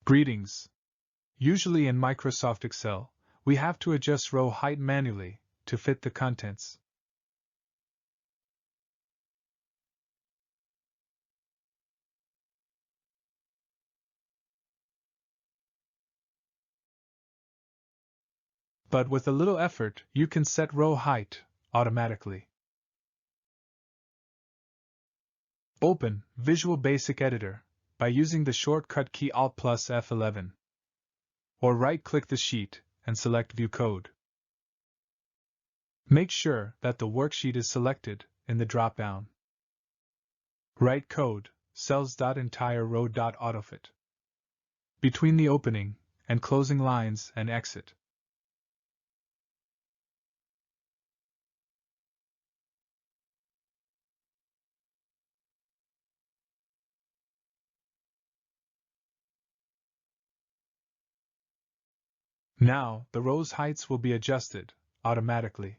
Greetings. Usually in Microsoft Excel, we have to adjust row height manually to fit the contents. But with a little effort, you can set row height automatically. Open Visual Basic Editor by using the shortcut key Alt plus F11. Or right-click the sheet and select View Code. Make sure that the worksheet is selected in the drop-down. Write code, cells.entire row.autofit. Between the opening and closing lines and exit. Now, the row's heights will be adjusted automatically.